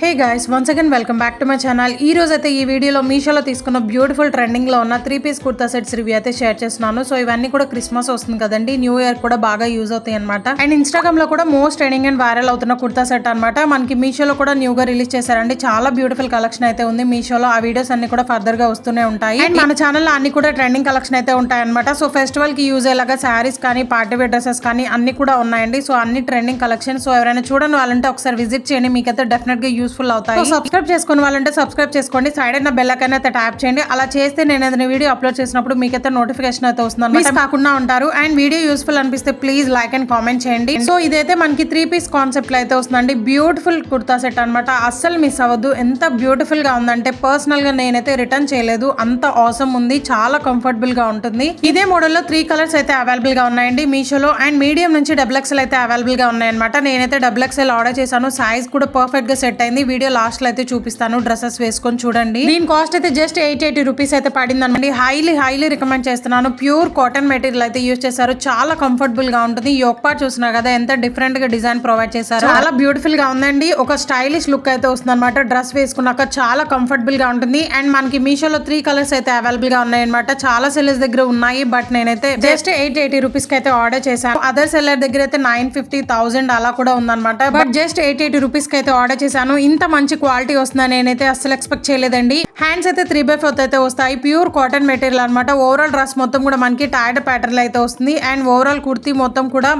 Hey guys once again welcome back to my channel. ఈ రోజు అయితే ఈ వీడియోలో మీషోలో తీసుకున్న బ్యూటిఫుల్ ట్రెండింగ్ లో ఉన్న 3 పీస్ కుర్తా సెట్స్ రివ్యూ అయితే షేర్ చేస్తున్నాను. సో ఇవన్నీ కూడా క్రిస్మస్ వస్తుంది కదండి, న్యూ ఇయర్ కూడా బాగా యూజ్ అవుతాయి అనమాట. అండ్ ఇన్స్టాగ్రామ్ లో కూడా మోస్ట్ ట్రెండింగ్ అండ్ వైరల్ అవుతున్న కుర్తా సెట్ అనమాట. మనకి మీషోలో కూడా న్యూగా రిలీజ్ చేశారండి. చాలా బ్యూటిఫుల్ కలెక్షన్ అయితే ఉంది మీషోలో. ఆ వీడియోస్ అన్ని కూడా ఫర్దర్ గా వస్తూనే ఉంటాయి. అండ్ మన ఛానల్లో అన్ని కూడా ట్రెండింగ్ కలెక్షన్ అయితే ఉంటాయి అనమాట. సో ఫెస్టివల్ కి యూజ్ అయ్యేలాగా శారీస్ కానీ పార్టీ వేర్ డ్రెస్సెస్ కానీ అన్ని కూడా ఉన్నాయండి. సో అన్ని ట్రెండింగ్ కలెక్షన్. సో ఎవరైనా చూడండి వాళ్ళంటే ఒకసారి విజిట్ చేయండి, మీకైతే డెఫినెట్ గా యూస్ఫుల్ అవుతాయి. సబ్స్క్రైబ్ చేసుకుని వాళ్ళంటే సబ్స్క్రైబ్ చేసుకోండి, సైడ్ అయిన బెల్ ఐకాన్ అయితే ట్యాప్ చేయండి. అలా చేస్తే నేను ఏదైనా వీడియో అప్లోడ్ చేసినప్పుడు మీకైతే నోటిఫికేషన్ అయితే వస్తుంది, మిస్ కాకుండా ఉంటారు. అండ్ వీడియో యూస్ఫుల్ అనిపిస్తే ప్లీజ్ లైక్ అండ్ కామెంట్ చేయండి. సో ఇదైతే మనకి 3 పీస్ కాన్సెప్ట్ లో అయితే వస్తుందండి. బ్యూటిఫుల్ కుర్తా సెట్ అనమాట, అస్సలు మిస్ అవ్వద్దు. ఎంత బ్యూటిఫుల్ గా ఉందంటే పర్సనల్ గా నేనైతే రిటర్న్ చేయలేదు, అంత ఆసమ్ ఉంది, చాలా కంఫర్టబుల్ గా ఉంటుంది. ఇదే మోడల్ లో 3 కలర్స్ అయితే అవైలబుల్ గా ఉన్నాయండి మీషోలో. అండ్ మీడియం నుంచి XXL అయితే అవైలబుల్ గా ఉన్నాయన్నమాట. నేనైతే XXL ఆర్డర్ చేశాను, సైజ్ కూడా పర్ఫెక్ట్ గా సెట్ అయింది. వీడియో లాస్ట్ లో అయితే చూపిస్తాను, డ్రెస్సెస్ వేసుకొని చూడండి. దీని కాస్ట్ అయితే జస్ట్ 880 రూపీస్ అయితే పడింది అనమాట. హైలీ రికమెండ్ చేస్తున్నాను. ప్యూర్ కాటన్ మెటీరియల్ అయితే యూజ్ చేశారు, చాలా కంఫర్టబుల్ గా ఉంటుంది. యోక్ పార్ట్ చూస్తున్నారు కదా, ఎంత డిఫరెంట్ గా డిజైన్ ప్రొవైడ్ చేశారు, చాలా బ్యూటిఫుల్ గా ఉందండి. ఒక స్టైలిష్ లుక్ అయితే వస్తుంది అనమాట. డ్రెస్ వేసుకున్నాక చాలా కంఫర్టబుల్ గా ఉంటుంది. అండ్ మనకి మీషోలో 3 కలర్స్ అయితే అవైలబుల్ గా ఉన్నాయి అనమాట. చాలా సెల్లర్స్ దగ్గర ఉన్నాయి, బట్ నేనైతే జస్ట్ 880 రూపీస్ కి అయితే ఆర్డర్ చేశాను. అదర్ సెల్లర్ దగ్గర అయితే 950, 1000 అలా కూడా ఉందన్నమాట. బట్ జస్ట్ 880 రూపీస్ కి అయితే ఆర్డర్ చేశాను. ఇంత మంచి క్వాలిటీ వస్తుందని నేనైతే అస్సలు ఎక్స్పెక్ట్ చేయలేదండి. హ్యాండ్స్ అయితే 3/4 అయితే వస్తాయి. ప్యూర్ కాటన్ మెటీరియల్ అనమాట. ఓవరాల్ డ్రెస్ మొత్తం కూడా మనకి టైడ్ ప్యాటర్న్ అయితే వస్తుంది. అండ్ ఓవరాల్ కుర్తీ మొత్తం కూడా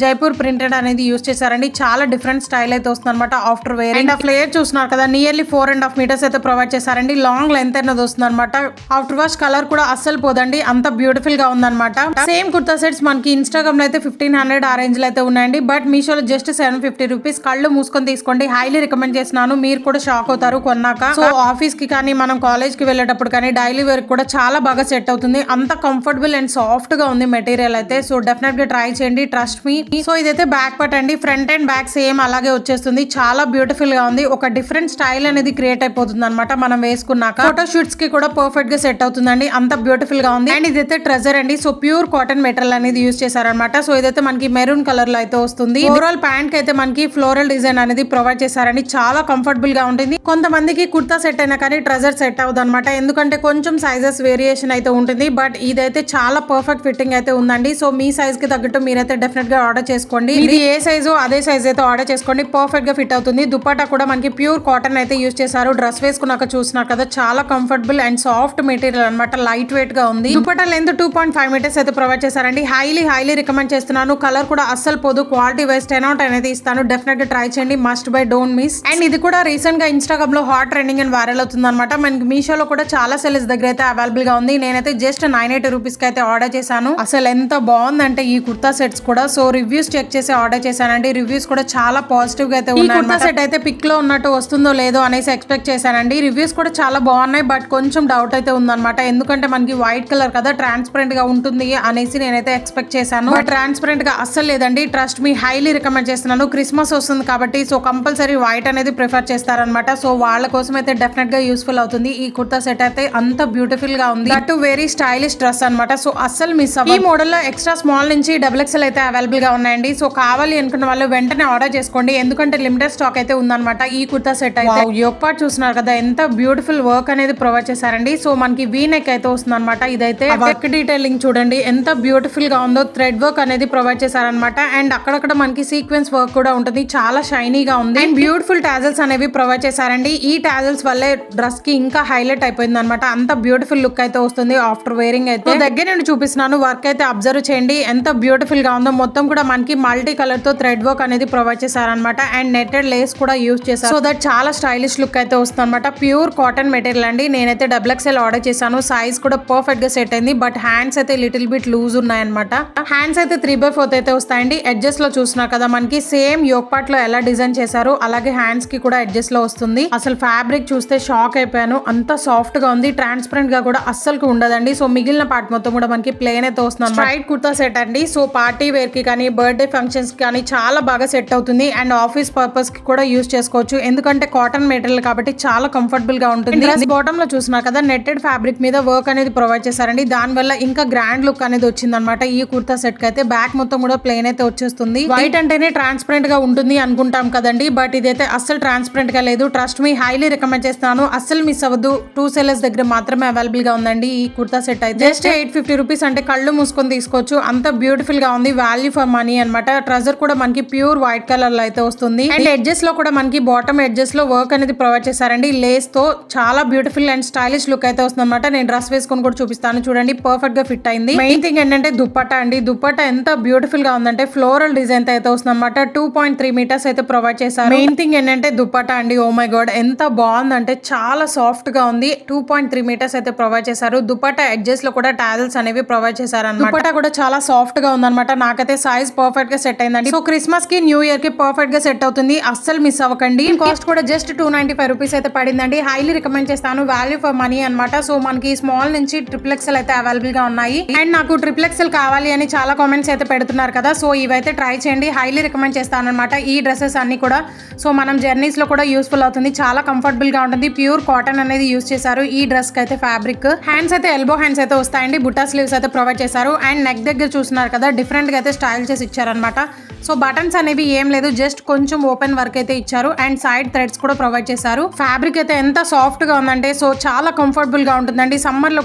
జైపూర్ ప్రింటెడ్ అనేది యూజ్ చేశారండి. చాలా డిఫరెంట్ స్టైల్ అయితే వస్తుంది అనమాట ఆఫ్టర్ వేర్. అండ్ ఆ ఫ్లేయర్ చూస్తున్నారు కదా, నియర్లీ 4.5 మీటర్స్ అయితే ప్రొవైడ్ చేశారండి. లాంగ్ లెంత్ అనేది వస్తుంది అనమాట. ఆఫ్టర్ వాష్ కలర్ కూడా అస్సలు పోదండి, అంత బ్యూటిఫుల్ గా ఉందన్నమాట. సేమ్ కుర్తా సెట్స్ మనకి ఇన్స్టాగ్రామ్ లో అయితే 1500 ఆ రేంజ్ లో అయితే ఉన్నాయండి. బట్ మీషోలో జస్ట్ 750 రూపీస్. కళ్ళు మూసుకొని తీసుకోండి, హైలీ రికమెండ్ చేస్తున్నాను. మీరు కూడా షాక్ అవుతారు కొన్నాక. సో ఆఫీస్ కి కానీ మనం కాలేజ్ కి వెళ్ళేటప్పుడు కానీ డైలీ వేర్ కూడా చాలా బాగా సెట్ అవుతుంది. అంత కంఫర్టబుల్ అండ్ సాఫ్ట్ గా ఉంది మెటీరియల్ అయితే. సో డెఫినెట్ గా ట్రై చేయండి, ట్రస్ట్ మీ. సో ఇదైతే బ్యాక్ పార్ట్ అండి, ఫ్రంట్ అండ్ బ్యాక్ సేమ్ అలాగే వచ్చేస్తుంది. చాలా బ్యూటిఫుల్ గా ఉంది. ఒక డిఫరెంట్ స్టైల్ అనేది క్రియేట్ అయిపోతుంది అనమాట మనం వేసుకున్నాక. ఫోటో షూట్స్ కి కూడా పర్ఫెక్ట్ గా సెట్ అవుతుందండి, అంత బ్యూటిఫుల్ గా ఉంది. అండ్ ఇదైతే ట్రెజర్ అండి. సో ప్యూర్ కాటన్ మెటీరియల్ అనేది యూజ్ చేశారనమాట. సో ఇదైతే మనకి మెరూన్ కలర్ లో అయితే వస్తుంది. ఓవరాల్ ప్యాంట్ కి అయితే మనకి ఫ్లోరల్ డిజైన్ అనేది ప్రొవైడ్ చేశారండి. చాలా కంఫర్టబుల్ గా ఉంటుంది. కొంతమందికి కుర్తా సెట్ అయినా కానీ ట్రెజర్ సెట్ అవుతుంది అనమాట, ఎందుకంటే కొంచెం సైజెస్ వేరియేషన్ అయితే ఉంటుంది. బట్ ఇదైతే చాలా పర్ఫెక్ట్ ఫిట్టింగ్ అయితే ఉందండి. సో మీ సైజ్ కి తగ్గట్టు మీరైతే డెఫినెట్ గా ఆర్డర్ చేసుకోండి. ఇది ఏ సైజు అదే సైజ్ అయితే ఆర్డర్ చేసుకోండి, పర్ఫెక్ట్ గా ఫిట్ అవుతుంది. దుపట్టా కూడా మనకి ప్యూర్ కాటన్ అయితే యూజ్ చేశారు. డ్రెస్ వేసుకున్నాక చూస్తున్నారు కదా, చాలా కంఫర్టబుల్ అండ్ సాఫ్ట్ మెటీరియల్ అనమాట. లైట్ వెయిట్ గా ఉంది. దుపట్టా లెంత్ 2.5 మీటర్స్ అయితే ప్రొవైడ్ చేశారండి. హైలీ రికమెండ్ చేస్తున్నాను. కలర్ కూడా అస్సలు పోదు. క్వాలిటీ వైస్ 10/10 అనేది ఇస్తాను. డెఫినెట్ గా ట్రై చేయండి, must by, don't miss. And ఇది కూడా రీసెంట్ గా ఇన్స్టాగ్రామ్ లో హాట్ ట్రెండింగ్ అండ్ వైరల్ అవుతుంది అనమాట. మనకి మీషోలో కూడా చాలా సెల్లర్స్ దగ్గర అయితే అవైలబుల్ గా ఉంది. నేనైతే జస్ట్ 980 రూపీస్ కి అయితే ఆర్డర్ చేశాను. అసలు ఎంత బాగుందంటే ఈ కుర్తా సెట్స్ కూడా. సో రివ్యూస్ చెక్ చేసి ఆర్డర్ చేశానండి. రివ్యూస్ కూడా చాలా పాజిటివ్ గా అయితే ఉన్నాయి. కుర్తా సెట్ అయితే పిక్ లో ఉన్నట్టు వస్తుందో లేదో అనేసి ఎక్స్పెక్ట్ చేశానండి. రివ్యూస్ కూడా చాలా బాగున్నాయి, బట్ కొంచెం డౌట్ అయితే ఉందన్నమాట. ఎందుకంటే మనకి వైట్ కలర్ కదా, ట్రాన్స్పరెంట్ గా ఉంటుంది అనేసి నేనైతే ఎక్స్పెక్ట్ చేశాను. బట్ ట్రాన్స్పరెంట్ గా అస్సలు లేదండి. ట్రస్ట్ మీ, హైలీ రికమెండ్ చేస్తున్నాను. క్రిస్మస్ వస్తుంది కాబట్టి సో కంపల్సరీ వైట్ అనేది ప్రిఫర్ చేస్తారనమాట. సో వాళ్ళ కోసం అయితే డెఫినెట్ గా యూస్ఫుల్ అవుతుంది. ఈ కుర్తా సెట్ అయితే అంత బ్యూటిఫుల్ గా ఉంది. దట్ వెరీ స్టైలిష్ డ్రెస్ అనమాట. సో అస్సలు మిస్ అవ్వదు. ఈ మోడల్ లో ఎక్స్ట్రా స్మాల్ నుంచి XXL అయితే అవైలబుల్ గా ఉన్నాయండి. సో కావాలి అనుకున్న వాళ్ళు వెంటనే ఆర్డర్ చేసుకోండి, ఎందుకంటే లిమిటెడ్ స్టాక్ అయితే ఉందన్నమాట ఈ కుర్తా సెట్ అయితే. యోక్ పార్ట్ చూస్తున్నారు కదా, ఎంత బ్యూటిఫుల్ వర్క్ అనేది ప్రొవైడ్ చేశారండి. సో మనకి వీ నెక్ అయితే వస్తుంది అనమాట. ఇదైతే వర్క్ డీటెయిలింగ్ చూడండి ఎంత బ్యూటిఫుల్ గా ఉందో. థ్రెడ్ వర్క్ అనేది ప్రొవైడ్ చేశారనమాట. అండ్ అక్కడక్కడ మనకి సీక్వెన్స్ వర్క్ కూడా ఉంటుంది, చాలా షైనీగా ఉంది. అండ్ బ్యూటిఫుల్ టాజల్స్ అనేవి ప్రొవైడ్ చేశారండి. ఈ టాజల్స్ వల్లే డ్రెస్ కి ఇంకా హైలైట్ అయిపోయింది అనమాట. అంత బ్యూటిఫుల్ లుక్ అయితే వస్తుంది ఆఫ్టర్ వేరింగ్ అయితే. దగ్గర నుండి చూపిస్తున్నాను, వర్క్ అయితే అబ్జర్వ్ చేయండి ఎంత బ్యూటిఫుల్ గా ఉందో. మొత్తం కూడా మనకి మల్టీ కలర్ తో థ్రెడ్ వర్క్ అనేది ప్రొవైడ్ చేశారనమాట. అండ్ నెట్టెడ్ లేస్ కూడా యూజ్ చేశారు. సో దట్ చాలా స్టైలిష్ లుక్ అయితే వస్తుంది అనమాట. ప్యూర్ కాటన్ మెటీరియల్ అండి. నేనైతే XXL ఆర్డర్ చేశాను. సైజ్ కూడా పర్ఫెక్ట్ గా సెట్ అయింది. బట్ హ్యాండ్స్ అయితే లిటిల్ బిట్ లూజ్ ఉన్నాయన్నమాట. హ్యాండ్స్ అయితే 3/4 అయితే వస్తాయండి. ఎడ్జెస్ లో చూస్తున్నారు కదా, మనకి సేమ్ యోక్ పార్ట్ లో ఎలా డిజైన్ చేశారు అలాగే హ్యాండ్స్ కి కూడా ఎడ్జెస్ లో వస్తుంది. అసలు ఫ్యాబ్రిక్ చూస్తే షాక్ అయిపోయాను, అంత సాఫ్ట్ గా ఉంది. ట్రాన్స్పరెంట్ గా కూడా అస్సలు ఉండదండి. సో మిగిలిన పార్ట్ మొత్తం కూడా మనకి ప్లేన్ అయితే వస్తుంది. స్ట్రైట్ కుర్తా సెట్ అండి. సో పార్టీ వేర్ కి కానీ బర్త్డే ఫంక్షన్స్ కానీ చాలా బాగా సెట్ అవుతుంది అండ్ ఆఫీస్ పర్పస్ కి కూడా యూస్ చేసుకోవచ్చు. ఎందుకంటే కాటన్ మెటీరియల్ కాబట్టి చాలా కంఫర్టబుల్ గా ఉంటుంది. బాటమ్ లో చూసినా కదా నెట్టెడ్ ఫ్యాబ్రిక్ మీద వర్క్ అనేది ప్రొవైడ్ చేశారండి. దాని వల్ల ఇంకా గ్రాండ్ లుక్ అనేది వచ్చింది అనమాట. ఈ కుర్తా సెట్ కి అయితే బ్యాక్ మొత్తం కూడా ప్లెయిన్ అయితే వచ్చేస్తుంది. వైట్ అంటేనే ట్రాన్స్పరెంట్ గా ఉంటుంది అనుకుంటాం కదండి, బట్ ఇదైతే అస్సలు ట్రాన్స్పరెంట్ గా లేదు. ట్రస్ట్ మీ, హైలీ రికమెండ్ చేస్తాను. అస్సలు మిస్ అవ్వద్దు. 2 sellers దగ్గర మాత్రమే అవైలబుల్ గా ఉందండి ఈ కుర్తా సెట్ అయితే. జస్ట్ 850 రూపీస్ అంటే కళ్ళు మూసుకొని తీసుకోవచ్చు. అంత బ్యూటిఫుల్ గా ఉంది, వాల్యూ ఫర్ మనీ అనమాట. ట్రజర్ కూడా మనకి ప్యూర్ వైట్ కలర్ లో అయితే వస్తుంది. అండ్ ఎడ్జెస్ లో కూడా మనకి బాటమ్ ఎడ్జెస్ లో వర్క్ అనేది ప్రొవైడ్ చేశారండి లేస్ తో. చాలా బ్యూటిఫుల్ అండ్ స్టైలిష్ లుక్ అయితే వస్తుంది అనమాట. నేను డ్రెస్ వేసుకొని కూడా చూపిస్తాను చూడండి, పర్ఫెక్ట్ గా ఫిట్ అయింది. మెయిన్ థింగ్ ఏంటంటే దుప్పట్టా అండి. దుప్పట్టా ఎంత బ్యూటిఫుల్ గా ఉందంటే ఫ్లోరల్ డిజైన్ అయితే వస్తుంది అనమాట. 2.3 మీటర్స్ అయితే ప్రొవైడ్ చేశారు. మెయిన్ థింగ్ ఏంటంటే దుప్పట్టా అండి. ఓ మై గాడ్, ఎంత బాగుందంటే చాలా సాఫ్ట్ గా ఉంది. 2.3 మీటర్స్ అయితే ప్రొవైడ్ చేశారు. దుపట్టా ఎడ్జెస్ లో కూడా టాజల్స్ అనేవి ప్రొవైడ్ చేశారు అన్నమాట. దుపట్టా కూడా చాలా సాఫ్ట్ గా ఉందన్నమాట. నాకైతే సైజ్ పర్ఫెక్ట్ గా సెట్ అయిందండి. సో క్రిస్మస్ కి న్యూ ఇయర్ కి పర్ఫెక్ట్ గా సెట్ అవుతుంది. అస్సలు మిస్ అవ్వకండి. కాస్ట్ కూడా జస్ట్ 295 రూపీస్ అయితే పడిందండి. హైలీ రికమెండ్ చేస్తాను, వాల్యూ ఫర్ మనీ అనమాట. సో మనకి స్మాల్ నుంచి XXL అయితే అవైలబుల్ గా ఉన్నాయి. అండ్ నాకు XXL కావాలి అని చాలా కామెంట్స్ అయితే పెడుతున్నారు కదా, సో ఇవైతే ట్రై చేయండి. హైలీ రికమెండ్ చేస్తాను అనమాట ఈ డ్రెస్సెస్ అన్ని కూడా. సో మనం జర్నీస్ లో కూడా యూస్ఫుల్ అవుతుంది. చాలా కంఫర్టబుల్ గా ఉంటుంది. ప్యూర్ కాటన్ అనేది యూస్ చేశారు ఈ డ్రెస్ కి అయితే. ఫ్యాబ్రిక్ హ్యాండ్స్ అయితే ఎల్బో హ్యాండ్స్ అయితే వస్తాయండి. బుట్టా స్లీవ్స్ అయితే ప్రొవైడ్ చేశారు. అండ్ నెక్ దగ్గర చూస్తున్నారు కదా, డిఫరెంట్ గా అయితే స్టైల్ చేసి ఇచ్చారనమాట. సో బటన్స్ అనేవి ఏం లేదు, జస్ట్ కొంచెం ఓపెన్ వర్క్ అయితే ఇచ్చారు. అండ్ సైడ్ థ్రెడ్స్ కూడా ప్రొవైడ్ చేశారు. ఫ్యాబ్రిక్ అయితే ఎంత సాఫ్ట్ గా ఉందంటే సో చాలా కంఫర్టబుల్ గా ఉంటుందండి. సమ్మర్ లో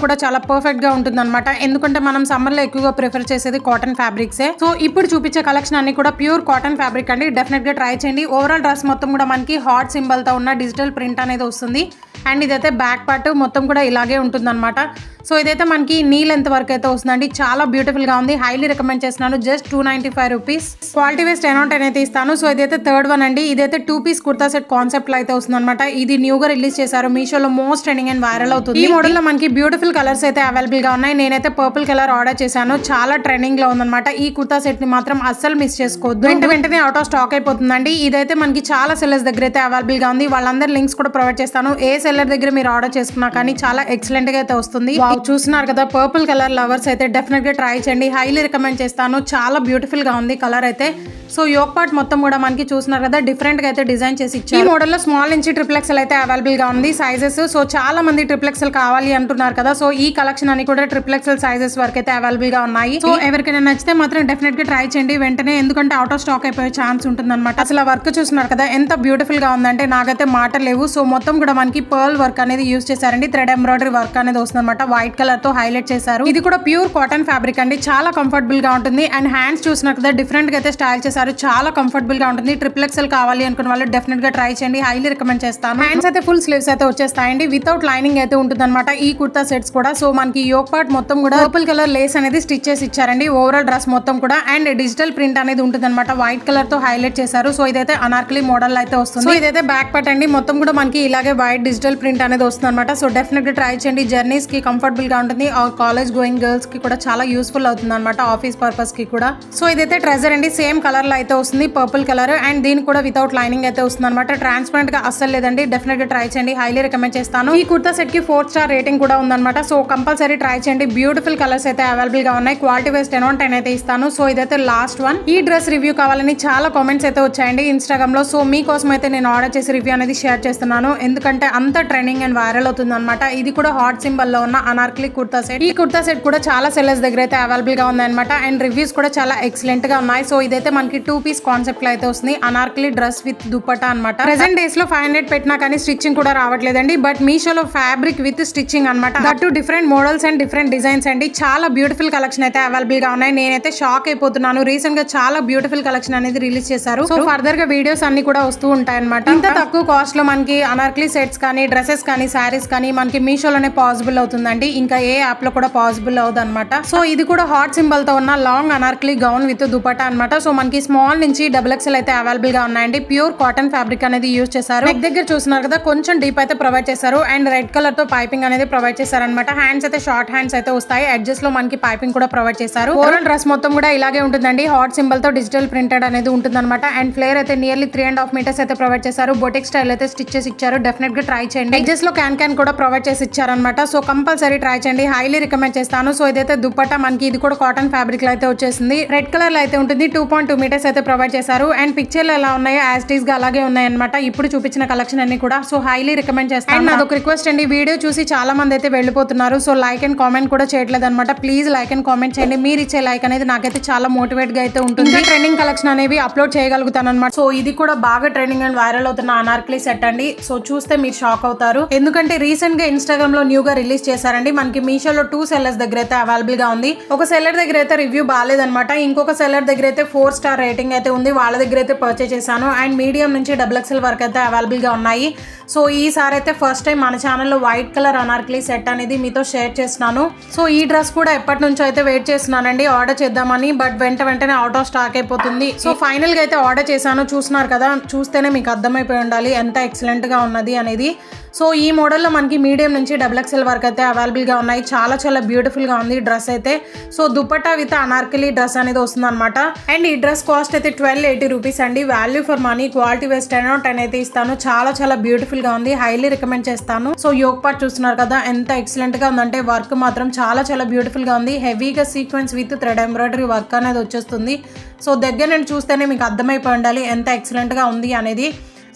కూడా చాలా పర్ఫెక్ట్ గా ఉంటుంది అనమాట. ఎందుకంటే మనం సమ్మర్ లో ఎక్కువగా ప్రిఫర్ చేసేది కాటన్ ఫ్యాబ్రిక్సే. సో ఇప్పుడు చూపించే కలెక్షన్ అన్ని కూడా ప్యూర్ కాటన్ ఫ్యాబ్రిక్ అండి. డెఫినెట్ గా ట్రై చేయండి. ఓవరాల్ డ్రెస్ మొత్తం కూడా మనకి హార్ట్ సింబల్ తో ఉన్న డిజిటల్ ప్రింట్ అనేది వస్తుంది. అండ్ ఇదైతే బ్యాక్ పార్ట్ మొత్తం కూడా ఇలాగే ఉంటుంది అనమాట. సో ఇదైతే మనకి నీ లెంత్ వరకు అయితే వస్తుందండి. చాలా బ్యూటిఫుల్ గా ఉంది. హైలీ రికమెండ్ చేస్తున్నాను. Just 295 rupees. క్వాలిటీ వేస్ట్ 10/10 అయితే ఇస్తాను. సో ఇదైతే థర్డ్ వన్ అండి. ఇదైతే 2 పీస్ కుర్తా సెట్ కాన్సెప్ట్ లో అయితే వస్తుంది అనమాట. ఇది న్యూగా రిలీజ్ చేశారు. మీషోలో మోస్ట్ ట్రెండింగ్ అండ్ వైరల్ అవుతుంది. ఈ మోడల్ లో మనకి బ్యూటిఫుల్ కలర్స్ అయితే అవైలబుల్ గా ఉన్నాయి. నేనైతే పర్పుల్ కలర్ ఆర్డర్ చేశాను. చాలా ట్రెండింగ్ లో ఉందన్నమాట. ఈ కుర్తా సెట్ ని మాత్రం అస్సలు మిస్ చేసుకోవద్దు. వెంటనే అవుట్ ఆఫ్ స్టాక్ అయిపోతుందండి. ఇదైతే మనకి చాలా సెల్లర్స్ దగ్గర అయితే అవైలబుల్ గా ఉంది. వాళ్ళందరి లింక్స్ కూడా ప్రొవైడ్ చేస్తాను. ఏ సెల్లర్ దగ్గర మీరు ఆర్డర్ చేసుకున్నా కానీ చాలా ఎక్సలెంట్ గా అయితే వస్తుంది. చూస్తున్నారు కదా, పర్పుల్ కలర్ లవర్స్ అయితే డెఫినెట్ గా ట్రై చేయండి. హైలీ రికమెండ్ చేస్తాను. చాలా బ్యూటిఫుల్ గా ఉంది కలర్ అయితే. సో యోక్ పార్ట్ మొత్తం కూడా మనకి చూస్తున్నారు కదా, డిఫరెంట్ గా అయితే డిజైన్ చేసి ఇచ్చారు. ఈ మోడల్ లో స్మాల్ నుంచి XXL అయితే అవైలబుల్ గా ఉంది సైజెస్. సో చాలా మంది XXL కావాలి అంటున్నారు కదా, సో ఈ కలెక్షన్ అని కూడా XXL సైజెస్ వరకు అయితే అవైలబుల్ గా ఉన్నాయి. సో ఎవరికైనా నచ్చితే మాత్రం డెఫినెట్ గా ట్రై చేయండి వెంటనే, ఎందుకంటే అవుట్ ఆఫ్ స్టాక్ అయిపోయే ఛాన్స్ ఉంటుంది అనమాట. అసలు వర్క్ చూస్తున్నారు కదా ఎంత బ్యూటిఫుల్ గా ఉందంటే నాకైతే మాట లేవు. సో మొత్తం కూడా మనకి పర్ల్ వర్క్ అనేది యూస్ చేశారండి. థ్రెడ్ ఎంబ్రాయిడరీ వర్క్ అనేది వస్తుంది అనమాట. వైట్ కలర్ తో హైలైట్ చేశారు. ఇది కూడా ప్యూర్ కాటన్ ఫ్యాబ్రిక్ అండి. చాలా కంఫర్టబుల్ గా ఉంటుంది. అండ్ హ్యాండ్స్ చూస్తున్నారు కదా, డిఫరెంట్ గా అయితే స్టైల్ చేశారు. చాలా కంఫర్టబుల్ గా ఉంటుంది. XXL కావాలి అనుకున్న వాళ్ళు డెఫినెట్ గా ట్రై చేయండి. హైలీ రికమెండ్ చేస్తాను. హ్యాండ్స్ అయితే ఫుల్ స్లీవ్స్ అయితే వచ్చేస్తాయండి. వితౌట్ లైనింగ్ అయితే ఉంటుంది అనమాట ఈ కుర్తా సెట్స్ కూడా. సో మనకి యోక్ పార్ట్ మొత్తం కూడా పర్పుల్ కలర్ లేస్ అనేది స్టిచ్ చేసి ఇచ్చారండి. ఓవరాల్ డ్రెస్ మొత్తం కూడా అండ్ డిజిటల్ ప్రింట్ అనేది ఉంటుంది అనమాట. వైట్ కలర్ తో హైలైట్ చేశారు. సో ఇదైతే అనార్కలి మోడల్ అయితే వస్తుంది. సో ఇదైతే బ్యాక్ పార్ట్ అండి. మొత్తం కూడా మనకి ఇలాగే వైట్ డిజిటల్ ప్రింట్ అనేది వస్తుంది అనమాట. సో డెఫినెట్ గా ట్రై చేయండి. జర్నీస్ కి కంఫర్టబుల్ గా ఉంటుంది. కాలేజ్ గోయింగ్ గర్ల్స్ కి కూడా చాలా యూస్ఫుల్ అవుతుంది అనమాట, ఆఫీస్ పర్పస్ కి కూడా. సో ఇదైతే ట్రెజర్ అండి. సేమ్ కలర్ లో అయితే వస్తుంది, పర్పుల్ కలర్. అండ్ దీనికి కూడా వితౌట్ లైనింగ్ అయితే వస్తుంది అనమాట. ట్రాన్స్పరెంట్ గా అస్సలు లేదండి. డెఫినెట్ గా ట్రై చేయండి. హైలీ రికమెండ్ చేస్తాను. ఈ కుర్తా సెట్ కి 4 స్టార్ రేటింగ్ కూడా ఉందన్నమాట. సో కంపల్సరీ ట్రై చేయండి. బ్యూటిఫుల్ కలర్స్ అయితే అవైలబుల్ గా ఉన్నాయి. క్వాలిటీ వైస్ 10/10 అయితే ఇస్తాను. సో ఇదైతే లాస్ట్ వన్. ఈ డ్రెస్ రివ్యూ కావాలని చాలా కామెంట్స్ అయితే వచ్చాయండి ఇన్స్టాగ్రామ్ లో. సో మీకోసం అయితే నేను ఆర్డర్ చేసి రివ్యూ అనేది షేర్ చేస్తున్నాను, ఎందుకంటే అంత ట్రెండింగ్ అండ్ వైరల్ అవుతుంది అనమాట. ఇది కూడా హాట్ సింబల్ లో ఉన్న అనార్కలి కుర్తా సెట్. ఈ కుర్తా సెట్ కూడా చాలా సెల్లర్స్ దగ్గర అయితే అవైలబుల్ గా ఉంది అనమాట. అండ్ రివ్యూస్ కూడా చాలా ఎక్సలెంట్ గా ఉన్నాయి. సో ఇదైతే మనకి 2 పీస్ కాన్సెప్ట్ లో అయితే వస్తుంది. అనార్కలి డ్రెస్ విత్ దుపట్టా అనమాట. ప్రెసెంట్ డేస్ లో 500 పెట్టినా కానీ స్టిచ్చింగ్ కూడా రావట్లేదండి. బట్ మీషోలో ఫ్యాబ్రిక్ విత్ స్టిచ్చింగ్ అనమాట. That to different models and different designs అండి. చాలా బ్యూటిఫుల్ కలెక్షన్ అయితే అవైలబుల్ గా ఉన్నాయి. నేనైతే షాక్ అయిపోతున్నాను. రీసెంట్ గా చాలా బ్యూటిఫుల్ కలెక్షన్ అనేది రిలీజ్ చేశారు. సో ఫర్దర్ గా వీడియోస్ అన్ని కూడా వస్తూ ఉంటాయి అనమాట. ఇంత తక్కువ కాస్ట్ లో మనకి అనార్కలి సెట్స్ కానీ, డ్రెస్సెస్ కానీ, శారీస్ కానీ మనకి మీషోలోనే పాసిబుల్ అవుతుందండి. ఇంకా ఏ యాప్ లో కూడా పాసిబుల్ అవుతుంది అనమాట. సో ఇది కూడా హాట్ సింబల్ తో ఉన్న long Anarkali gown with dupatta అనమాట. సో మనకి స్మాల్ నుంచి XXL అయితే అవైలబుల్ గా ఉన్నాయండి. ప్యూర్ కాటన్ ఫ్యాబ్రిక్ అనేది యూజ్ చేశారు. నెక్ దగ్గర చూస్తున్నారు కదా, కొంచెం డీప్ అయితే ప్రొవైడ్ చేశారు. అండ్ రెడ్ కలర్ తో పైపింగ్ అనేది ప్రొవైడ్ చేశారు అనమాట. హ్యాండ్స్ అయితే షార్ట్ హ్యాండ్స్ అయితే వస్తాయి. ఎడ్జెస్ లో మనకి పైపింగ్ కూడా ప్రొవైడ్ చేశారు. ఓవరాల్ డ్రెస్ మొత్తం కూడా ఇలాగే ఉంటుందండి. హాట్ సింబల్ తో డిజిటల్ ప్రింటెడ్ అనేది ఉంటుంది అనమాట. అండ్ ఫ్లేర్ అయితే నియర్లీ 3.5 మీటర్స్ అయితే ప్రొవైడ్ చేశారు. బొటిక్ స్టైల్ అయితే స్టిచ్ చేసి ఇచ్చారు. డెఫినెట్ గా ట్రై చేయండి. ఎడ్జెస్ లో క్యాన్ కూడా ప్రొవైడ్ చేసి ఇచ్చారనమాట. సో కంపల్సరీ ట్రై చేయండి, హైలీ రికమెండ్ చేస్తాను. సో ఇదైతే దుపట్టా మనకి ఇది కూడా కాటన్ ఫ్యాబ్రిక్ లో అయితే వచ్చేసింది. రెడ్ కలర్ లో అయితే ఉంటుంది. 2.2 మీటర్స్ అయితే ప్రొవైడ్ చేశారు. అండ్ పిక్చర్ లో ఎలా ఉన్నాయో యాజ్ టీస్ గా అలాగే ఉన్నాయి అనమాట. ఇప్పుడు చూపించిన కలెక్షన్ అన్ని కూడా. సో హైలీ రికమెండ్ చేస్తాను. అండ్ నాదొక రిక్వెస్ట్ అండి, వీడియో చూసి చాలా మంది అయితే వెళ్ళిపోతున్నారు. సో లైక్ అండ్ కామెంట్ కూడా చేయట్లేదు అనమాట. ప్లీజ్ లైక్ అండ్ కామెంట్ చేయండి. మీరు ఇచ్చే లైక్ అనేది నాకైతే చాలా మోటివేట్ గా అయితే ఉంటుంది. ట్రెండింగ్ కలెక్షన్ అనేవి అప్లోడ్ చేయగలుగుతాను అనమాట. సో ఇది కూడా బాగా ట్రెండింగ్ అండ్ వైరల్ అవుతున్న అనార్కలి సెట్ అండి. సో చూస్తే మీరు షాక్ అవుతారు. ఎందుకంటే రీసెంట్ గా ఇన్స్టాగ్రామ్ లో న్యూ గా రిలీజ్ చేశారండి. మనకి మీషోలో 2 సెల్లర్స్ దగ్గర అయితే అవైలబుల్ గా ఉంది. ఒక సెల్లర్ దగ్గర అయితే రివ్యూ బాగాలేదనమాట. ఇంకొక సెల్లర్ దగ్గర అయితే 4 స్టార్ రేటింగ్ అయితే ఉంది. వాళ్ళ దగ్గర అయితే పర్చేస్ చేశాను. అండ్ మీడియం నుంచి XXL వరకు అయితే అవైలబుల్ గా ఉన్నాయి. సో ఈసారి అయితే ఫస్ట్ టైం మన ఛానల్లో వైట్ కలర్ అనార్కలి సెట్ అనేది మీతో షేర్ చేస్తున్నాను. సో ఈ డ్రెస్ కూడా ఎప్పటి నుంచో అయితే వెయిట్ చేస్తున్నానండి ఆర్డర్ చేద్దామని. బట్ వెంటనే అవుట్ ఆఫ్ స్టాక్ అయిపోతుంది. సో ఫైనల్ గా అయితే ఆర్డర్ చేశాను. చూస్తున్నారు కదా, చూస్తేనే మీకు అర్థమైపోయి ఉండాలి ఎంత ఎక్సలెంట్ గా ఉన్నది అనేది. సో ఈ మోడల్లో మనకి మీడియం నుంచి XXL వరకు అయితే అవైలబుల్ గా ఉన్నాయి. చాలా బ్యూటిఫుల్ గా ఉంది డ్రెస్ అయితే. So dupatta with Anarkali dress అనేది వస్తుంది అనమాట. అండ్ ఈ డ్రెస్ కాస్ట్ అయితే 1280 రూపీస్ అండి. Value for money, quality wise 10/10 అయితే ఇస్తాను. చాలా బ్యూటిఫుల్ గా ఉంది, హైలీ రికమెండ్ చేస్తాను. సో యోక్ పార్ట్ చూస్తున్నారు కదా ఎంత ఎక్సలెంట్ గా ఉందంటే, వర్క్ మాత్రం చాలా బ్యూటిఫుల్ గా ఉంది. హెవీగా sequence with thread embroidery work అనేది వచ్చేస్తుంది. సో దగ్గర నేను చూస్తేనే మీకు అర్థమైపోయి ఉండాలి ఎంత ఎక్సలెంట్ గా ఉంది అనేది.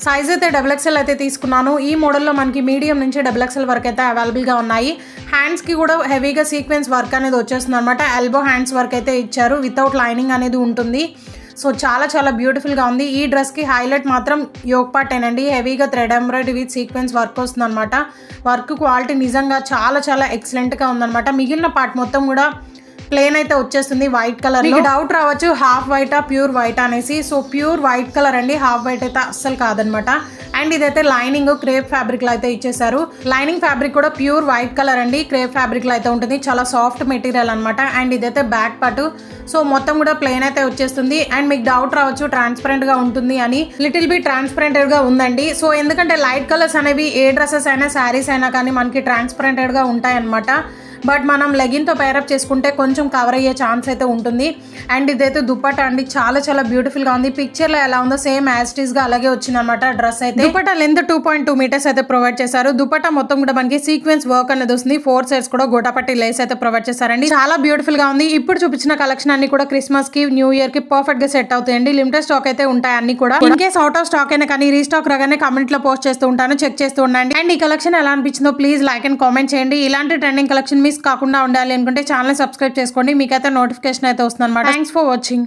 సైజ్ అయితే XXL అయితే తీసుకున్నాను. ఈ మోడల్లో మనకి మీడియం నుంచి XXL వరకు అయితే అవైలబుల్గా ఉన్నాయి. హ్యాండ్స్కి కూడా హెవీగా సీక్వెన్స్ వర్క్ అనేది వచ్చేస్తుంది అనమాట. ఎల్బో హ్యాండ్స్ వర్క్ అయితే ఇచ్చారు. వితౌట్ లైనింగ్ అనేది ఉంటుంది. సో చాలా బ్యూటిఫుల్గా ఉంది. ఈ డ్రెస్కి హైలైట్ మాత్రం యోక్ పార్ట్ ఏనండి. హెవీగా thread embroidery with sequence work వస్తుంది అనమాట. వర్క్ క్వాలిటీ నిజంగా చాలా ఎక్సలెంట్గా ఉందన్నమాట. మిగిలిన పార్ట్ మొత్తం కూడా ప్లేన్ అయితే వచ్చేస్తుంది వైట్ కలర్. మీకు డౌట్ రావచ్చు హాఫ్ వైటా ప్యూర్ వైట్ అనేసి. సో ప్యూర్ వైట్ కలర్ అండి, హాఫ్ వైట్ అయితే అస్సలు కాదనమాట. అండ్ ఇదైతే లైనింగ్ క్రేప్ ఫ్యాబ్రిక్ లో అయితే ఇచ్చేసారు. లైనింగ్ ఫ్యాబ్రిక్ కూడా ప్యూర్ వైట్ కలర్ అండి, క్రేప్ ఫ్యాబ్రిక్ లో అయితే ఉంటుంది. చాలా సాఫ్ట్ మెటీరియల్ అనమాట. అండ్ ఇదైతే బ్యాక్ పార్ట్. సో మొత్తం కూడా ప్లేన్ అయితే వచ్చేస్తుంది. అండ్ మీకు డౌట్ రావచ్చు ట్రాన్స్పరెంట్ గా ఉంటుంది అని. లిటిల్ బిట్ ట్రాన్స్పరెంటెడ్ గా ఉందండి. సో ఎందుకంటే లైట్ కలర్స్ అనేవి ఏ డ్రెస్సెస్ అయినా శారీస్ అయినా కానీ మనకి ట్రాన్స్పరెంటెడ్ గా ఉంటాయి అనమాట. బట్ మనం లెగిన్తో పేరప్ చేసుకుంటే కొంచెం కవర్ అయ్యే ఛాన్స్ అయితే ఉంటుంది. అండ్ ఇదైతే దుపట్టా అండి, చాలా బ్యూటిఫుల్గా ఉంది. పిక్చర్లో ఎలా ఉందో సేమ్ యాజ్ ఇట్ ఈస్ గా అలాగే వచ్చింది అనమాట డ్రెస్ అయితే. దుపట్టా లెంత్ 2.2 మీటర్స్ అయితే ప్రొవైడ్ చేశారు. దుపట్టా మొత్తం కూడా మనకి సీక్వెన్స్ వర్క్ అనేది వస్తుంది. 4 సైడ్స్ కూడా గోటాపట్టి లేస్ అయితే ప్రొవైడ్ చేశారండి. చాలా బ్యూటిఫుల్ గా ఉంది. ఇప్పుడు చూపించిన కలెక్షన్ అన్ని కూడా క్రిస్మస్ కి, న్యూ ఇయర్ కి పర్ఫెక్ట్ గా సెట్ అవుతాయండి. లిమిటెడ్ స్టాక్ అయితే ఉంటాయి అన్ని కూడా. In case out of stock అయినా కానీ రీస్టాక్ రాగానే కామెంట్ లో పోస్ట్ చేస్తూ ఉంటాను, చెక్ చేస్తూ ఉండండి. అండ్ ఈ కలెక్షన్ ఎలా అనిపించిందో ప్లీజ్ లైక్ అండ్ కామెంట్ చేయండి. ఇలాంటి ట్రెండింగ్ కలెక్షన్ మిస్ కాకుండా ఉండాలి అనుకుంటే ఛానల్ సబ్స్క్రైబ్ చేసుకోండి. మీకైతే నోటిఫికేషన్ అయితే వస్తుంది అనమాట. Thanks for watching.